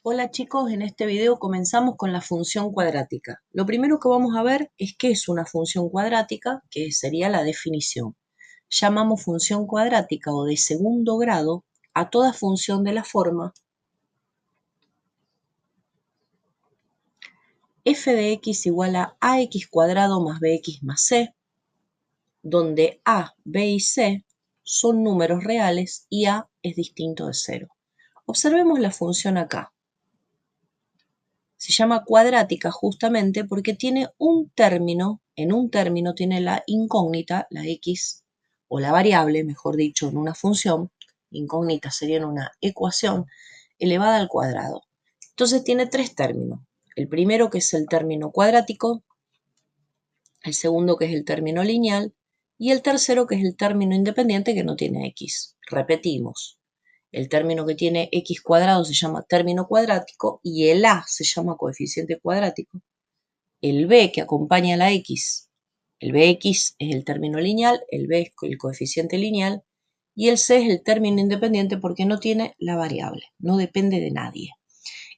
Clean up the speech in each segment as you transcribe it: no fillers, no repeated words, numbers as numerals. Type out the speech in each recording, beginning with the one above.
Hola chicos, en este video comenzamos con la función cuadrática. Lo primero que vamos a ver es qué es una función cuadrática, que sería la definición. Llamamos función cuadrática o de segundo grado a toda función de la forma f de x igual a ax cuadrado más bx más c, donde a, b y c son números reales y a es distinto de 0. Observemos la función acá. Se llama cuadrática justamente porque tiene un término, en un término tiene la incógnita, la x, o la variable, mejor dicho, en una función, incógnita sería en una ecuación, elevada al cuadrado. Entonces tiene tres términos. El primero que es el término cuadrático, el segundo que es el término lineal, y el tercero que es el término independiente que no tiene x. Repetimos. El término que tiene x cuadrado se llama término cuadrático y el a se llama coeficiente cuadrático. El b que acompaña a la x, el bx es el término lineal, el b es el coeficiente lineal y el c es el término independiente porque no tiene la variable, no depende de nadie.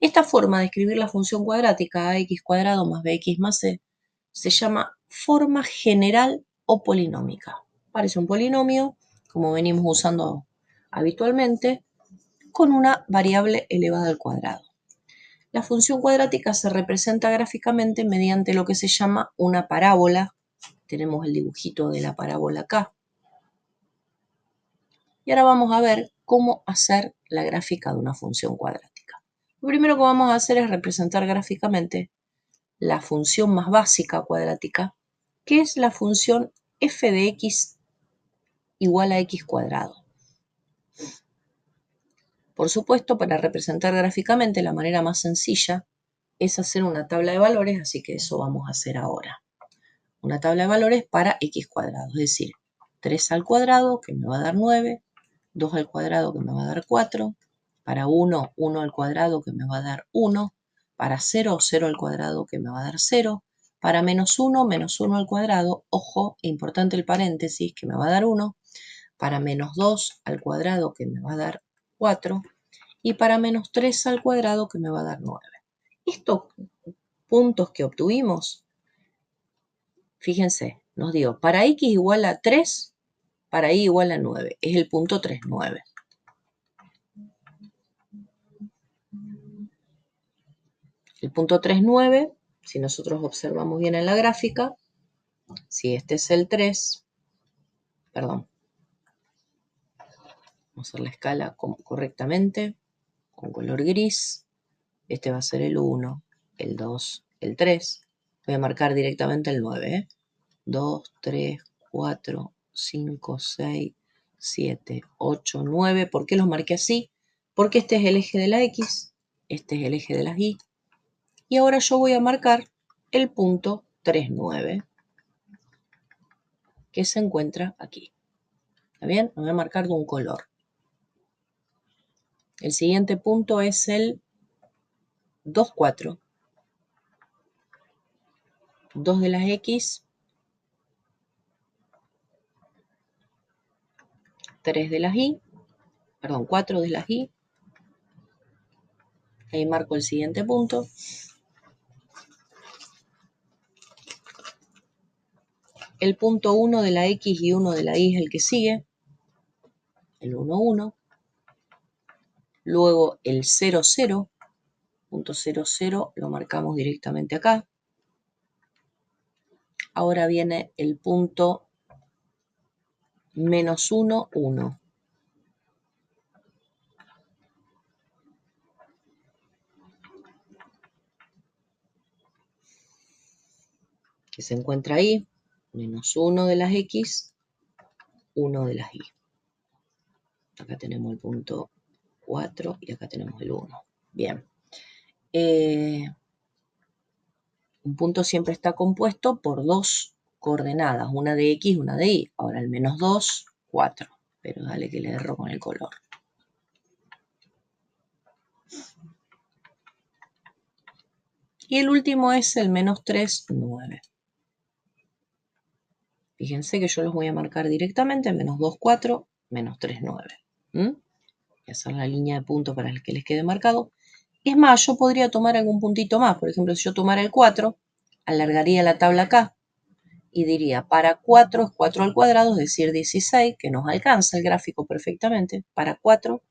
Esta forma de escribir la función cuadrática ax cuadrado más bx más c se llama forma general o polinómica. Parece un polinomio, como venimos usando habitualmente, con una variable elevada al cuadrado. La función cuadrática se representa gráficamente mediante lo que se llama una parábola. Tenemos el dibujito de la parábola acá. Y ahora vamos a ver cómo hacer la gráfica de una función cuadrática. Lo primero que vamos a hacer es representar gráficamente la función más básica cuadrática, que es la función f de x igual a x cuadrado. Por supuesto, para representar gráficamente la manera más sencilla es hacer una tabla de valores, así que eso vamos a hacer ahora. Una tabla de valores para x cuadrado, es decir, 3 al cuadrado que me va a dar 9, 2 al cuadrado que me va a dar 4, para 1, 1 al cuadrado que me va a dar 1, para 0, 0 al cuadrado que me va a dar 0, para menos 1 al cuadrado, ojo, importante el paréntesis, que me va a dar 1, para menos 2 al cuadrado que me va a dar 4, y para menos 3 al cuadrado que me va a dar 9. Estos puntos que obtuvimos, fíjense, nos dio para x igual a 3, para y igual a 9. Es el punto 3, 9. El punto 3, 9, si nosotros observamos bien en la gráfica, si este es el 3, perdón, vamos a hacer la escala correctamente, con color gris, este va a ser el 1, el 2, el 3. Voy a marcar directamente el 9, 2, 3, 4, 5, 6, 7, 8, 9. ¿Por qué los marqué así? Porque este es el eje de la x, este es el eje de las y. Y ahora yo voy a marcar el punto 3, 9, que se encuentra aquí. ¿Está bien? Lo voy a marcar de un color. El siguiente punto es el 2, 4. 2 de las x, 3 de las y, perdón, 4 de las y. Ahí marco el siguiente punto. El punto 1 de la x y 1 de la y es el que sigue. El 1, 1. Luego el 0, 0. Punto 0, 0 lo marcamos directamente acá. Ahora viene el punto menos 1, 1. Que se encuentra ahí. Menos 1 de las x, 1 de las y. Acá tenemos el punto 4 y acá tenemos el 1. Bien. Un punto siempre está compuesto por dos coordenadas, una de x y una de y. Ahora el menos 2, 4. Pero dale que le erro con el color. Y el último es el menos 3, 9. Fíjense que yo los voy a marcar directamente, menos 2, 4, menos 3, 9. Voy a hacer la línea de punto para que les quede marcado. Es más, yo podría tomar algún puntito más. Por ejemplo, si yo tomara el 4, alargaría la tabla acá y diría para 4 es 4 al cuadrado, es decir, 16, que nos alcanza el gráfico perfectamente. Para 4,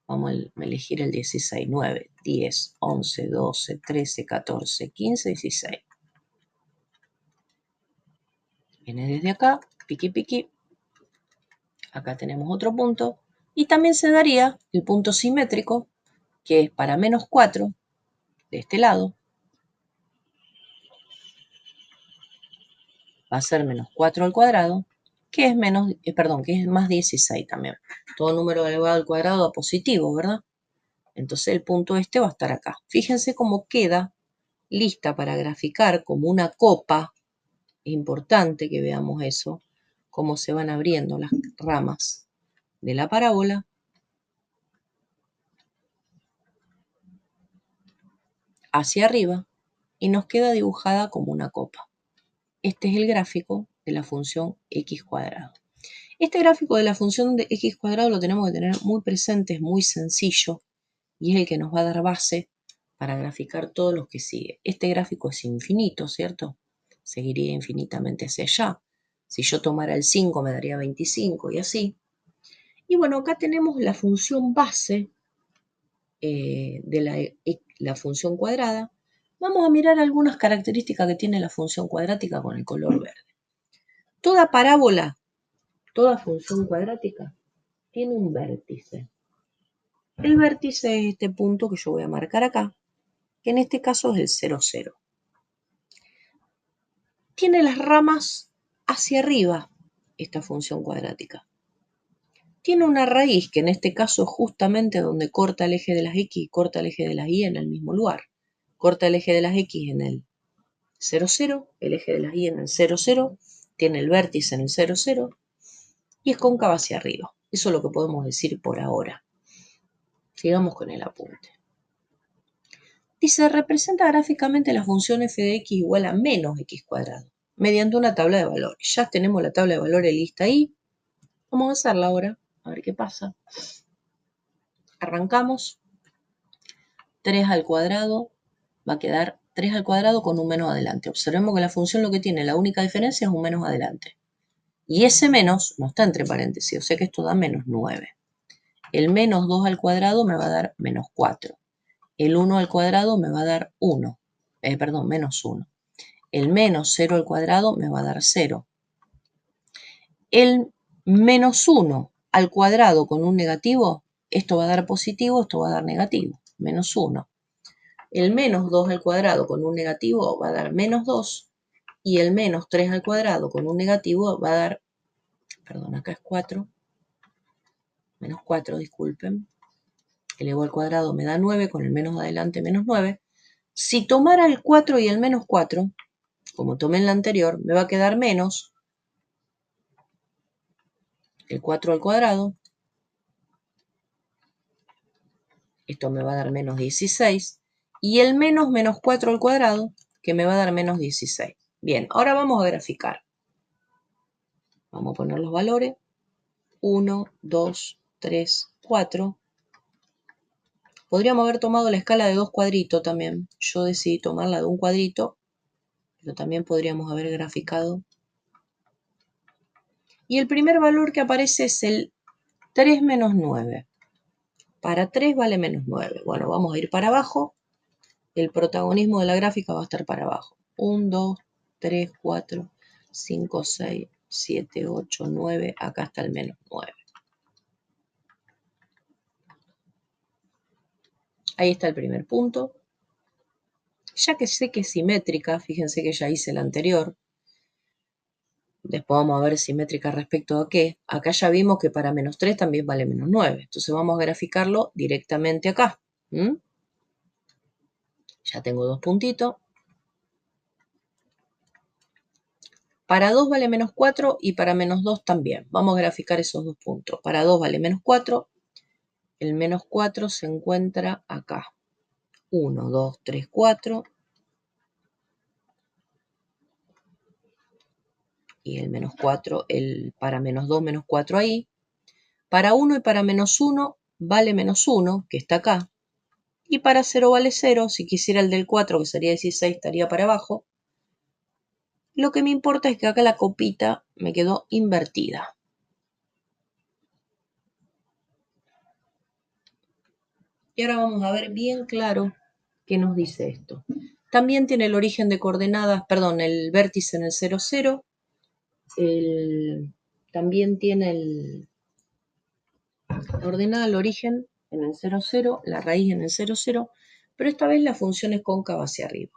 vamos a elegir el 16, 9, 10, 11, 12, 13, 14, 15, 16. Viene desde acá, piqui piqui. Acá tenemos otro punto. Y también se daría el punto simétrico, que es para menos 4, de este lado. Va a ser menos 4 al cuadrado, que es que es más 16 también. Todo número elevado al cuadrado da positivo, ¿verdad? Entonces el punto este va a estar acá. Fíjense cómo queda lista para graficar como una copa. Es importante que veamos eso, cómo se van abriendo las ramas de la parábola hacia arriba y nos queda dibujada como una copa. Este es el gráfico de la función x cuadrado. Este gráfico de la función de x cuadrado lo tenemos que tener muy presente, es muy sencillo y es el que nos va a dar base para graficar todos los que sigue. Este gráfico es infinito, ¿cierto? Seguiría infinitamente hacia allá. Si yo tomara el 5 me daría 25 y así. Y bueno, acá tenemos la función base de la función cuadrada. Vamos a mirar algunas características que tiene la función cuadrática con el color verde. Toda parábola, toda función cuadrática tiene un vértice. El vértice es este punto que yo voy a marcar acá, que en este caso es el 0, 0. Tiene las ramas hacia arriba esta función cuadrática. Tiene una raíz que en este caso es justamente donde corta el eje de las x y corta el eje de las y en el mismo lugar. Corta el eje de las x en el 0, 0, el eje de las y en el 0, 0, tiene el vértice en el 0, 0 y es cóncava hacia arriba. Eso es lo que podemos decir por ahora. Sigamos con el apunte. Dice, representa gráficamente la función f de x igual a menos x cuadrado, mediante una tabla de valores. Ya tenemos la tabla de valores lista ahí. Vamos a hacerla ahora, a ver qué pasa. Arrancamos. 3 al cuadrado va a quedar 3 al cuadrado con un menos adelante. Observemos que la función lo que tiene, la única diferencia es un menos adelante. Y ese menos no está entre paréntesis, o sea que esto da menos 9. El menos 2 al cuadrado me va a dar menos 4. El 1 al cuadrado me va a dar 1. Menos 1. El menos 0 al cuadrado me va a dar 0. El menos 1 al cuadrado con un negativo, esto va a dar positivo, esto va a dar negativo, menos 1. El menos 2 al cuadrado con un negativo va a dar menos 2. Y el menos 3 al cuadrado con un negativo va a dar, acá es 4, menos 4, disculpen. Elevado al cuadrado me da 9, con el menos adelante menos 9. Si tomara el 4 y el menos 4, como tomé en la anterior, me va a quedar menos el 4 al cuadrado. Esto me va a dar menos 16. Y el menos 4 al cuadrado, que me va a dar menos 16. Bien, ahora vamos a graficar. Vamos a poner los valores. 1, 2, 3, 4. Podríamos haber tomado la escala de 2 cuadritos también. Yo decidí tomarla de un cuadrito, pero también podríamos haber graficado. Y el primer valor que aparece es el 3 menos 9. Para 3 vale menos 9. Bueno, vamos a ir para abajo. El protagonismo de la gráfica va a estar para abajo. 1, 2, 3, 4, 5, 6, 7, 8, 9. Acá está el menos 9. Ahí está el primer punto. Ya que sé que es simétrica, fíjense que ya hice la anterior. Después vamos a ver simétrica respecto a qué. Acá ya vimos que para menos 3 también vale menos 9. Entonces vamos a graficarlo directamente acá. Ya tengo dos puntitos. Para 2 vale menos 4 y para menos 2 también. Vamos a graficar esos dos puntos. Para 2 vale menos 4. El menos 4 se encuentra acá. 1, 2, 3, 4. Y el menos 4, para menos 2, menos 4 ahí. Para 1 y para menos 1 vale menos 1, que está acá. Y para 0 vale 0, si quisiera el del 4, que sería 16, estaría para abajo. Lo que me importa es que acá la copita me quedó invertida. Y ahora vamos a ver bien claro qué nos dice esto. También tiene el origen de coordenadas, perdón, el vértice en el 0, 0. También tiene la ordenada, el origen en el 0, 0, la raíz en el 0, 0, pero esta vez la función es cóncava hacia arriba.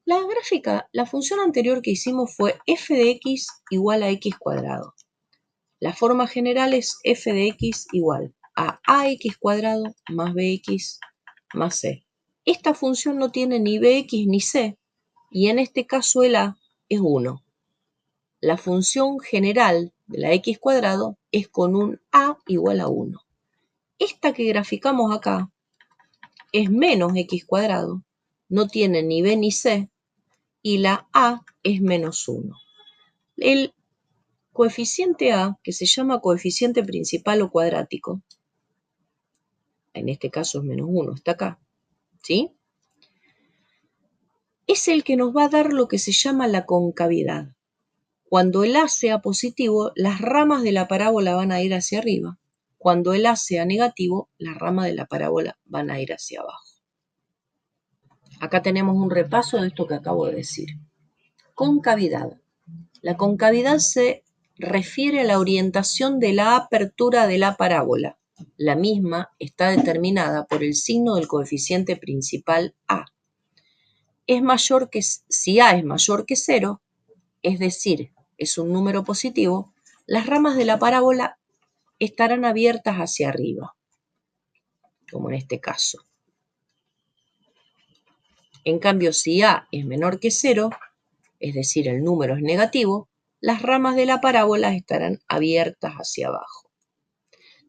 La gráfica, la función anterior que hicimos fue f de x igual a x cuadrado. La forma general es f de x igual a ax cuadrado más bx más c. Esta función no tiene ni bx ni c, y en este caso el a es 1. La función general de la x cuadrado es con un a igual a 1. Esta que graficamos acá es menos x cuadrado, no tiene ni b ni c, y la a es menos 1. El coeficiente a, que se llama coeficiente principal o cuadrático, en este caso es menos 1, está acá, ¿sí? Es el que nos va a dar lo que se llama la concavidad. Cuando el a sea positivo, las ramas de la parábola van a ir hacia arriba. Cuando el a sea negativo, las ramas de la parábola van a ir hacia abajo. Acá tenemos un repaso de esto que acabo de decir. Concavidad. La concavidad se refiere a la orientación de la apertura de la parábola. La misma está determinada por el signo del coeficiente principal a. Si a es mayor que 0, es decir, es un número positivo, las ramas de la parábola estarán abiertas hacia arriba, como en este caso. En cambio, si a es menor que 0, es decir, el número es negativo, las ramas de la parábola estarán abiertas hacia abajo.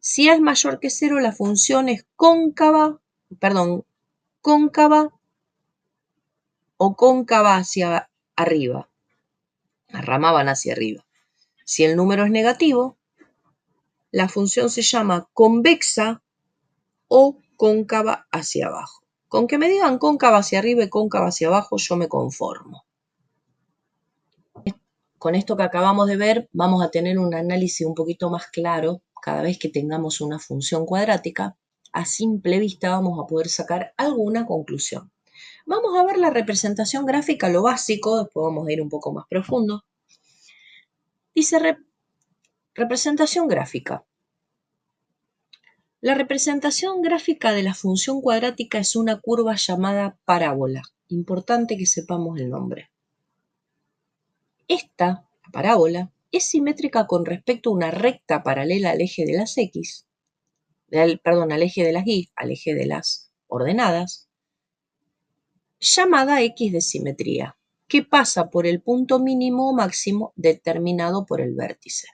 Si a es mayor que 0, la función es cóncava o cóncava hacia arriba. Las ramas van hacia arriba. Si el número es negativo, la función se llama convexa o cóncava hacia abajo. Con que me digan cóncava hacia arriba y cóncava hacia abajo, yo me conformo. Con esto que acabamos de ver, vamos a tener un análisis un poquito más claro cada vez que tengamos una función cuadrática. A simple vista vamos a poder sacar alguna conclusión. Vamos a ver la representación gráfica, lo básico, después vamos a ir un poco más profundo. Dice representación gráfica. La representación gráfica de la función cuadrática es una curva llamada parábola. Importante que sepamos el nombre. Esta parábola es simétrica con respecto a una recta paralela al eje de las x, al eje de las y, al eje de las ordenadas, llamada x de simetría, que pasa por el punto mínimo o máximo determinado por el vértice.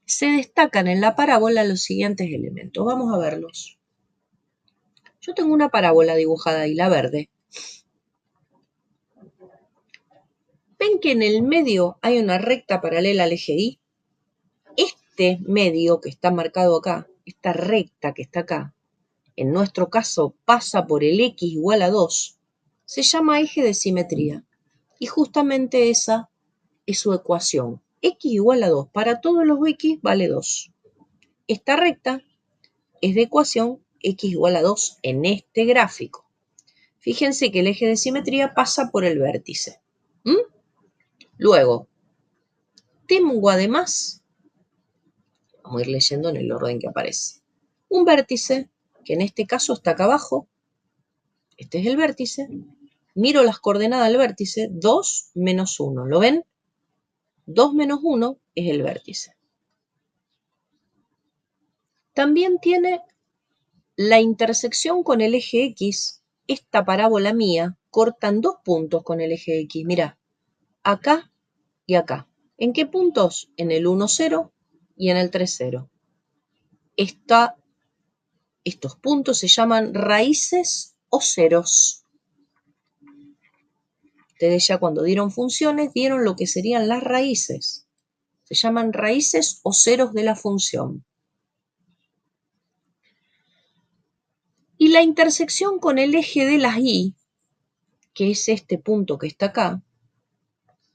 Se destacan en la parábola los siguientes elementos. Vamos a verlos. Yo tengo una parábola dibujada ahí, la verde. ¿Ven que en el medio hay una recta paralela al eje Y? Este medio que está marcado acá, esta recta que está acá, en nuestro caso pasa por el x igual a 2, se llama eje de simetría. Y justamente esa es su ecuación. X igual a 2. Para todos los x vale 2. Esta recta es de ecuación x igual a 2 en este gráfico. Fíjense que el eje de simetría pasa por el vértice. Luego, tengo además, vamos a ir leyendo en el orden que aparece, un vértice, que en este caso está acá abajo. Este es el vértice. Miro las coordenadas del vértice, 2 menos 1. ¿Lo ven? 2 menos 1 es el vértice. También tiene la intersección con el eje X. Esta parábola mía cortan dos puntos con el eje X. Mirá, acá y acá. ¿En qué puntos? En el 1, 0 y en el 3, 0. Estos puntos se llaman raíces o ceros. Ustedes ya cuando dieron funciones, dieron lo que serían las raíces. Se llaman raíces o ceros de la función. Y la intersección con el eje de las y, que es este punto que está acá,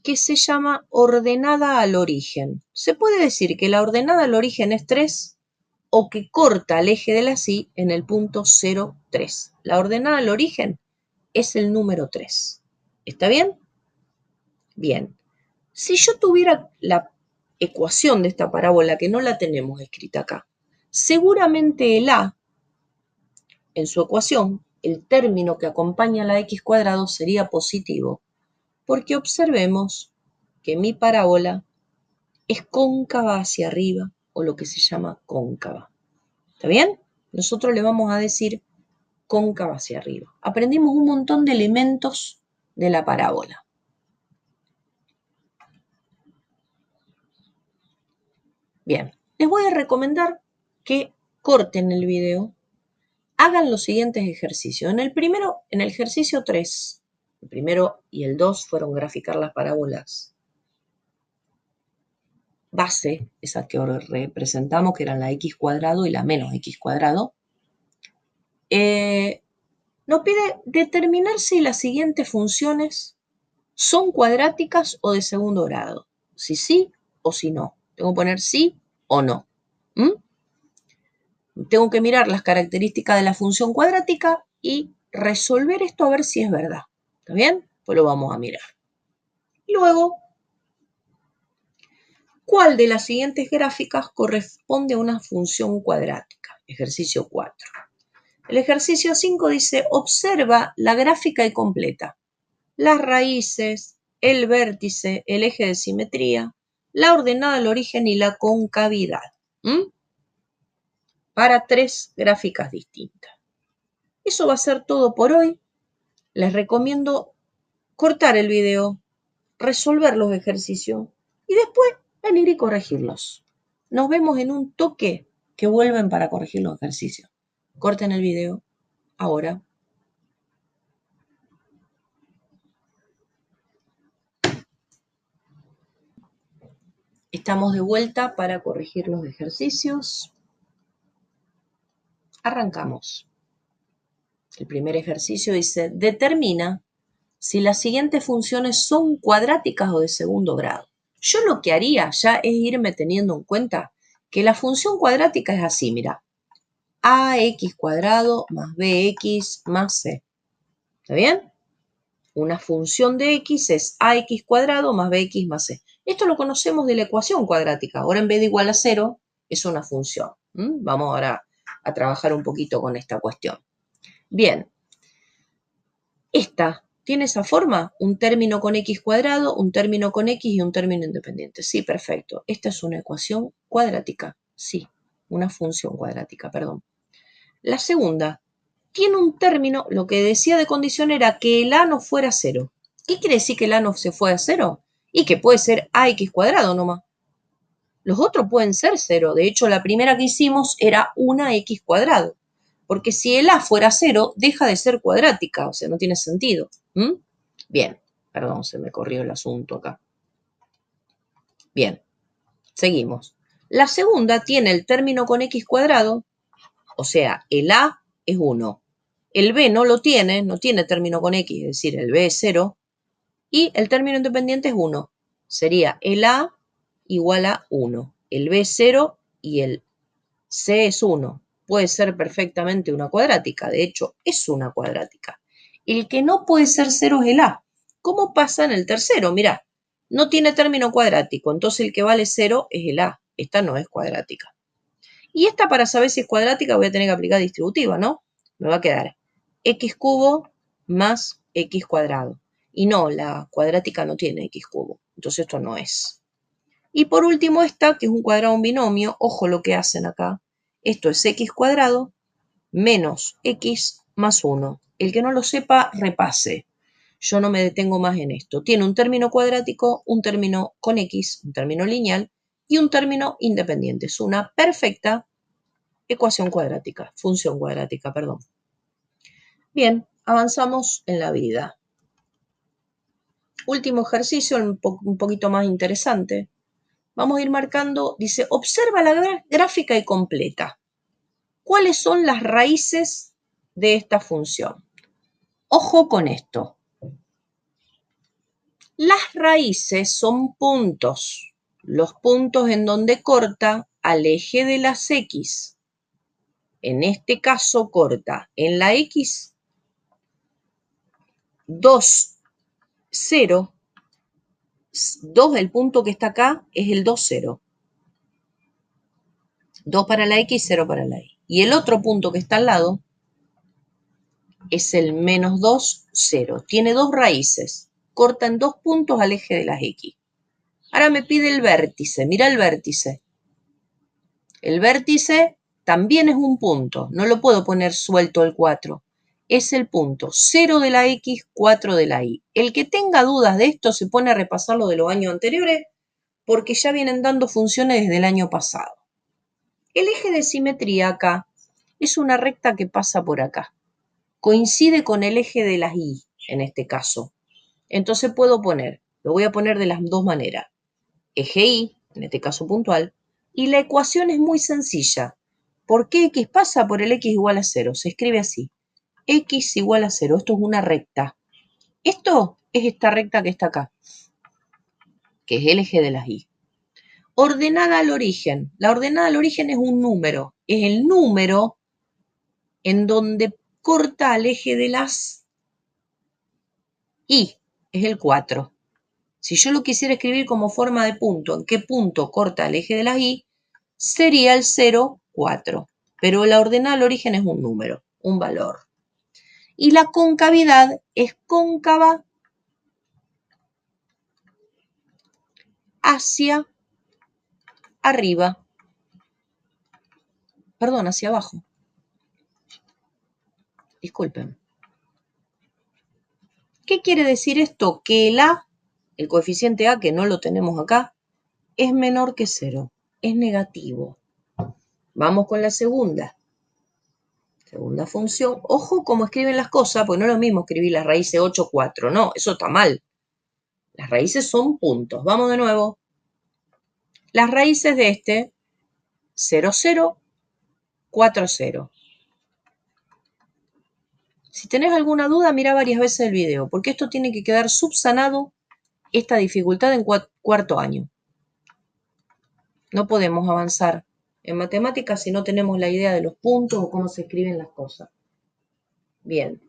que se llama ordenada al origen. Se puede decir que la ordenada al origen es 3 o que corta el eje de las y en el punto 0, 3. La ordenada al origen es el número 3. ¿Está bien? Bien. Si yo tuviera la ecuación de esta parábola, que no la tenemos escrita acá, seguramente el a, en su ecuación, el término que acompaña a la x cuadrado sería positivo, porque observemos que mi parábola es cóncava hacia arriba, o lo que se llama cóncava. ¿Está bien? Nosotros le vamos a decir cóncava hacia arriba. Aprendimos un montón de elementos de la parábola. Bien, les voy a recomendar que corten el video, hagan los siguientes ejercicios. En el ejercicio 3, el primero y el 2 fueron graficar las parábolas base, esas que representamos, que eran la x cuadrado y la menos x cuadrado. Nos pide determinar si las siguientes funciones son cuadráticas o de segundo grado. Si sí o si no. Tengo que poner sí o no. Tengo que mirar las características de la función cuadrática y resolver esto a ver si es verdad. ¿Está bien? Pues lo vamos a mirar. Luego, ¿cuál de las siguientes gráficas corresponde a una función cuadrática? Ejercicio 4. El ejercicio 5 dice, observa la gráfica y completa las raíces, el vértice, el eje de simetría, la ordenada al origen y la concavidad. Para 3 gráficas distintas. Eso va a ser todo por hoy. Les recomiendo cortar el video, resolver los ejercicios y después venir y corregirlos. Nos vemos en un toque que vuelven para corregir los ejercicios. Corten el video ahora. Estamos de vuelta para corregir los ejercicios. Arrancamos. El primer ejercicio dice, determina si las siguientes funciones son cuadráticas o de segundo grado. Yo lo que haría ya es irme teniendo en cuenta que la función cuadrática es así, mira, ax cuadrado más bx más c. ¿Está bien? Una función de x es ax cuadrado más bx más c. Esto lo conocemos de la ecuación cuadrática. Ahora en vez de igual a 0 es una función. Vamos ahora a trabajar un poquito con esta cuestión. Bien, esta tiene esa forma, un término con x cuadrado, un término con x y un término independiente. Sí, perfecto. Esta es una ecuación cuadrática. Sí, una función cuadrática, perdón. La segunda tiene un término, lo que decía de condición era que el a no fuera 0. ¿Qué quiere decir que el a no se fue a 0? Y que puede ser ax cuadrado nomás. Los otros pueden ser 0. De hecho, la primera que hicimos era una x cuadrado. Porque si el a fuera 0, deja de ser cuadrática, o sea, no tiene sentido. Bien, perdón, se me corrió el asunto acá. Bien, seguimos. La segunda tiene el término con x cuadrado, o sea, el a es 1. El b no lo tiene, no tiene término con x, es decir, el b es 0. Y el término independiente es 1. Sería el a igual a 1. El b es 0 y el c es 1. Puede ser perfectamente una cuadrática. De hecho, es una cuadrática. El que no puede ser 0 es el a. ¿Cómo pasa en el tercero? Mirá, no tiene término cuadrático. Entonces el que vale 0 es el a. Esta no es cuadrática. Y esta, para saber si es cuadrática, voy a tener que aplicar distributiva, ¿no? Me va a quedar x cubo más x cuadrado. Y no, la cuadrática no tiene x cubo. Entonces esto no es. Y por último esta, que es un cuadrado un binomio. Ojo lo que hacen acá. Esto es x cuadrado menos x más 1. El que no lo sepa, repase. Yo no me detengo más en esto. Tiene un término cuadrático, un término con x, un término lineal y un término independiente. Es una perfecta ecuación cuadrática, función cuadrática, perdón. Bien, avanzamos en la vida. Último ejercicio, un poquito más interesante. Vamos a ir marcando, dice, observa la gráfica y completa. ¿Cuáles son las raíces de esta función. Ojo con esto. Las raíces son puntos. Los puntos en donde corta al eje de las X. En este caso corta en la X 2, 0. 2, el punto que está acá, es el 2, 0. 2 para la X, 0 para la Y. Y el otro punto que está al lado es el menos 2, 0. Tiene dos raíces. Cortan dos puntos al eje de las X. Ahora me pide el vértice. Mira el vértice. El vértice también es un punto. No lo puedo poner suelto el 4. Es el punto 0 de la X, 4 de la Y. El que tenga dudas de esto se pone a repasar lo de los años anteriores porque ya vienen dando funciones desde el año pasado. El eje de simetría acá es una recta que pasa por acá. Coincide con el eje de las Y, en este caso. Entonces puedo poner, lo voy a poner de las dos maneras. Eje Y, en este caso puntual, y la ecuación es muy sencilla. ¿Por qué X pasa por el X igual a 0? Se escribe así. X igual a 0. Esto es una recta. Esto es esta recta que está acá, que es el eje de las Y. Ordenada al origen. La ordenada al origen es un número. Es el número en donde corta al eje de las Y. Es el 4. Si yo lo quisiera escribir como forma de punto, ¿en qué punto corta el eje de las Y? Sería el 0, 4. Pero la ordenada al origen es un número, un valor. Y la concavidad es cóncava hacia arriba. Perdón, hacia abajo. Disculpen. ¿Qué quiere decir esto? Que el A, el coeficiente A, que no lo tenemos acá, es menor que 0. Es negativo. Vamos con la segunda. Segunda función. Ojo cómo escriben las cosas, porque no es lo mismo escribir las raíces 8, 4. No, eso está mal. Las raíces son puntos. Vamos de nuevo. Las raíces de este, 0, 0, 4, 0. Si tenés alguna duda, mira varias veces el video, porque esto tiene que quedar subsanado, esta dificultad en cuarto año. No podemos avanzar en matemáticas si no tenemos la idea de los puntos o cómo se escriben las cosas. Bien.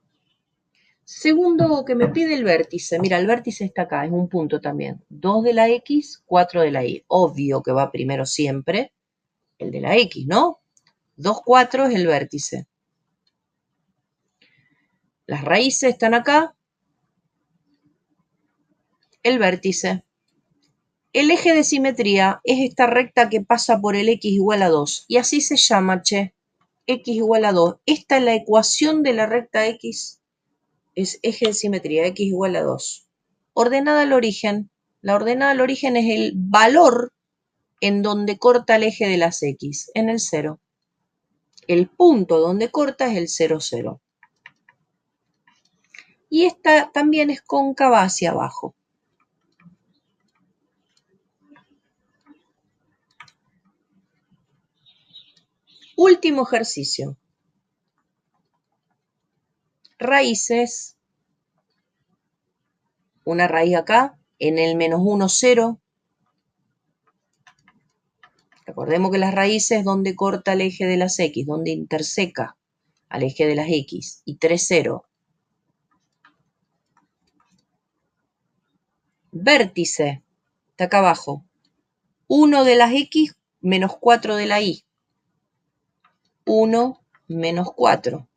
Segundo que me pide el vértice. Mira, el vértice está acá, es un punto también. 2 de la X, 4 de la Y. Obvio que va primero siempre el de la X, ¿no? 2, 4 es el vértice. Las raíces están acá. El vértice. El eje de simetría es esta recta que pasa por el X igual a 2. Y así se llama, che. X igual a 2. Esta es la ecuación de la recta X. Es eje de simetría, X igual a 2. Ordenada al origen. La ordenada al origen es el valor en donde corta el eje de las X, en el 0. El punto donde corta es el 0, 0. Y esta también es cóncava hacia abajo. Último ejercicio. Raíces. Una raíz acá, en el menos 1, 0. Recordemos que las raíces es donde corta el eje de las X, donde interseca al eje de las X. Y 3, 0. Vértice, está acá abajo. 1 de las X menos 4 de la Y. 1 menos 4.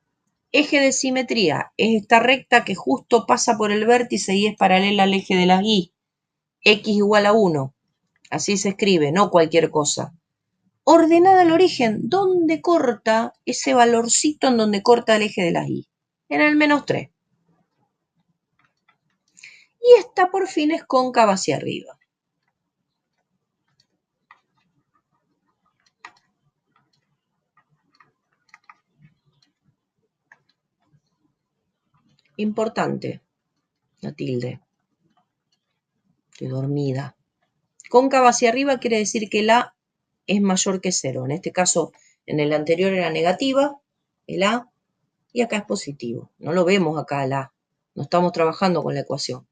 Eje de simetría es esta recta que justo pasa por el vértice y es paralela al eje de las Y. X igual a 1. Así se escribe, no cualquier cosa. Ordenada al origen, ¿dónde corta ese valorcito en donde corta el eje de las Y? En el menos 3. Y esta por fin es cóncava hacia arriba. Importante, la tilde. Estoy dormida. Cóncava hacia arriba quiere decir que el A es mayor que 0. En este caso, en el anterior era negativa, el A y acá es positivo. No lo vemos acá el A, no estamos trabajando con la ecuación.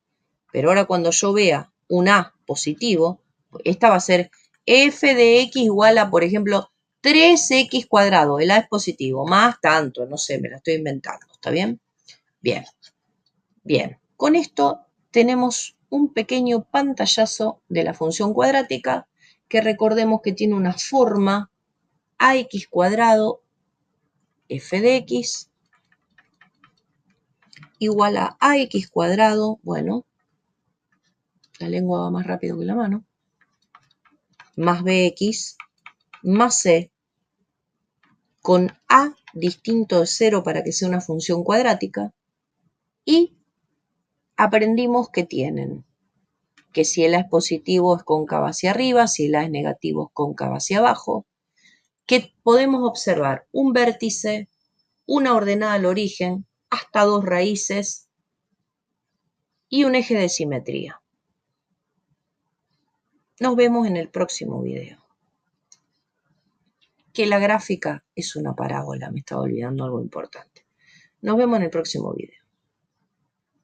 Pero ahora cuando yo vea un A positivo, esta va a ser f de x igual a, por ejemplo, 3x cuadrado. El A es positivo, más tanto, no sé, me la estoy inventando. ¿Está bien? Bien, bien. Con esto tenemos un pequeño pantallazo de la función cuadrática que recordemos que tiene una forma ax cuadrado f de x igual a ax cuadrado, bueno, la lengua va más rápido que la mano, más bx más c con a distinto de 0 para que sea una función cuadrática y aprendimos que tienen que si el a es positivo es cóncavo hacia arriba, si el a es negativo es cóncavo hacia abajo, que podemos observar un vértice, una ordenada al origen, hasta 2 raíces y un eje de simetría. Nos vemos en el próximo video. Que la gráfica es una parábola, me estaba olvidando algo importante. Nos vemos en el próximo video.